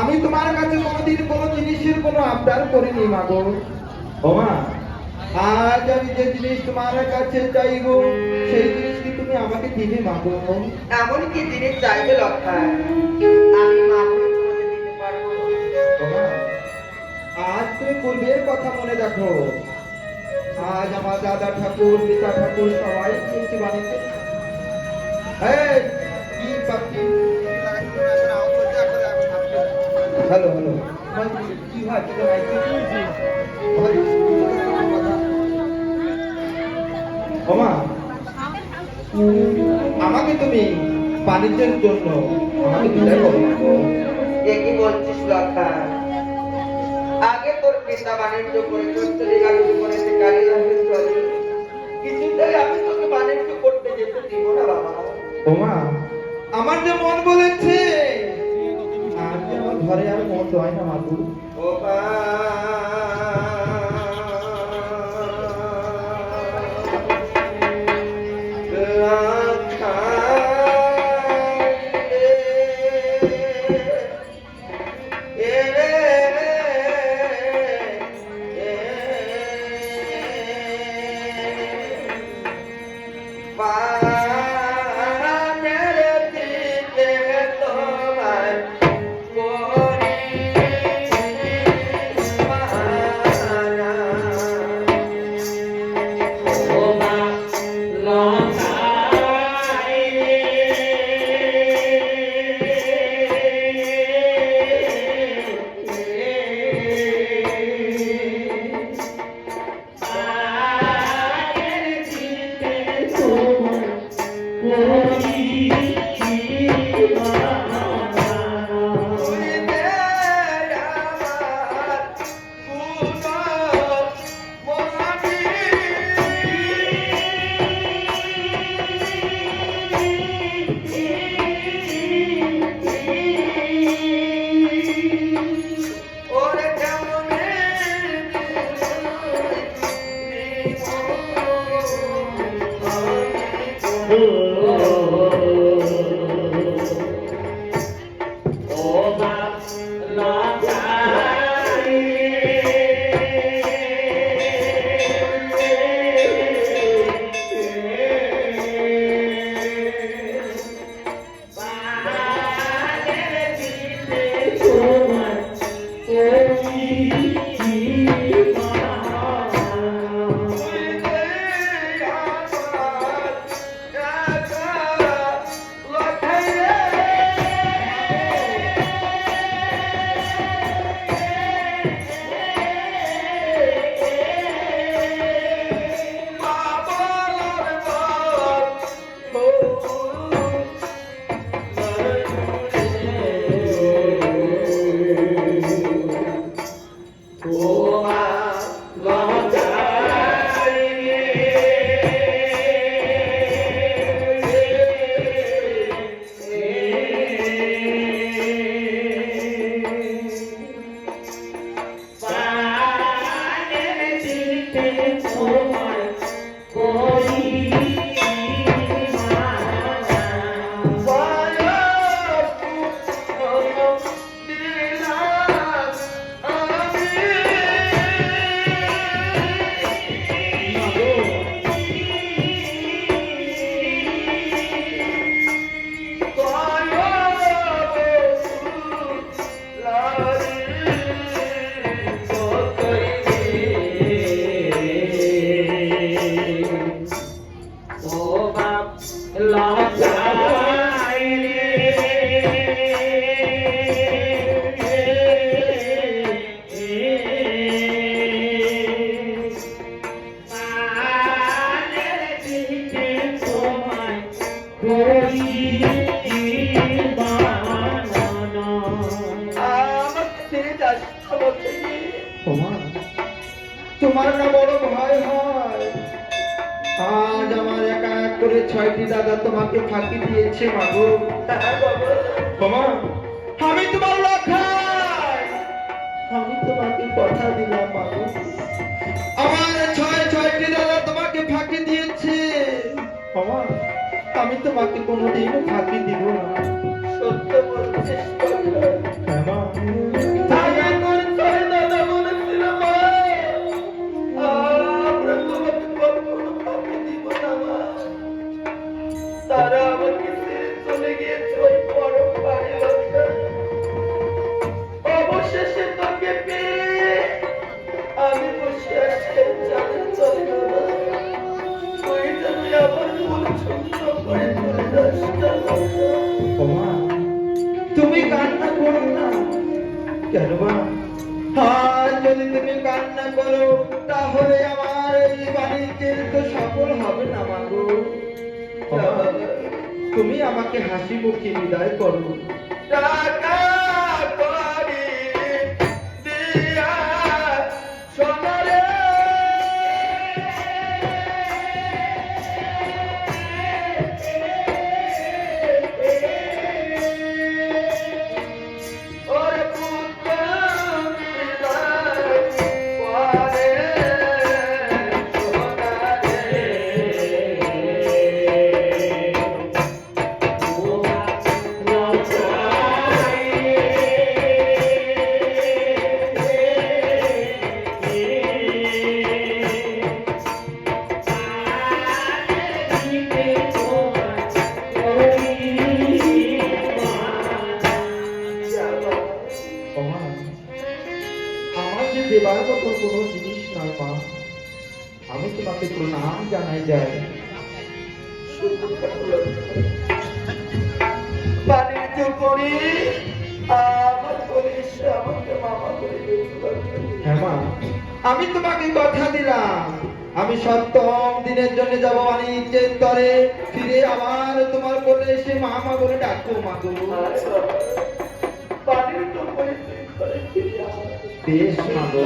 আমি তোমার কাছে কোনোদিন কোনো জিনিসের কোনো আবদার করিনি মাগো। ও মা, আজ আমি যে জিনিস তোমার কাছে চাইবো সেই জিনিস কি তুমি আমাকে দিবে মাগো? এমন কি জিনিস চাইবে লক্ষায়, আমি মামুনি তোমাকে দিতে পারবো। ও মা, আজ তুমি পূর্বের কথা মনে দেখো। আজ আমার দাদা ঠাকুর, পিতা ঠাকুর সবাই কিনতে বানিয়েছে। এই, কি পাচ্ছি? হ্যালো হ্যালো, কি হয়? কি হয়? ও মা, আমাকে তুমি বাণিজ্যের জন্য আমাকে বিদায় করো। এ কি বলছিস লক্ষায়? আগে তোর পিতা বাণিজ্য করে চলে গেল জীবনে কারিগরের চলে, কিছুতেই আমি তোকে বাণিজ্য করতে যেতে দিব না বাবা। ও মা, আমার যে মন বলেছে আজ যে আমার ঘরে আর মন হয় না মাতু। ও মা, তোমার না বড় ভয় হয়? আজ আমার একা এক করে 6টি দাদা তোমাকে ফাঁকি দিয়েছে মাগো। বাবা, আমি তোমার লক্ষাই, আমি তোমাকে কথা দিলাম মাগো, আমার 6টি দাদা তোমাকে ফাঁকি দিয়েছে। বাবা, আমি তোমাকে কোনোদিন ফাঁকি দিব না। সত্য বলছিস? হ্যাঁ মা। কান্না করো না। কেন মা? আজ যদি তুমি কান্না করো তাহলে আমার এই বাণিজ্যের তো সফল হবে না মাগো। বাবা, তুমি আমাকে হাসি মুখে বিদায় করো। টাকা কড়ি দিয়া সোনারে ওরে পুত্র বিদায় পরে ওমা, আমার যে দেবার মতো কোনো জিনিস নয় মা, আমি তোমাকে প্রণাম জানাই যাই। বাণিজ্য করি আমার বলিস আমাকে মামা করে হ্যাঁ মা, আমি তোমাকে কথা দিলাম, আমি সপ্তম দিনের জন্য যাব বাণিজ্যের তরে, ফিরে আবার তোমার কোলে এসে মা মা বলে ডাকবো মা গো। বাণিজ্য করে তুই ঘরে ফিরে আয়। বেশ মা গো।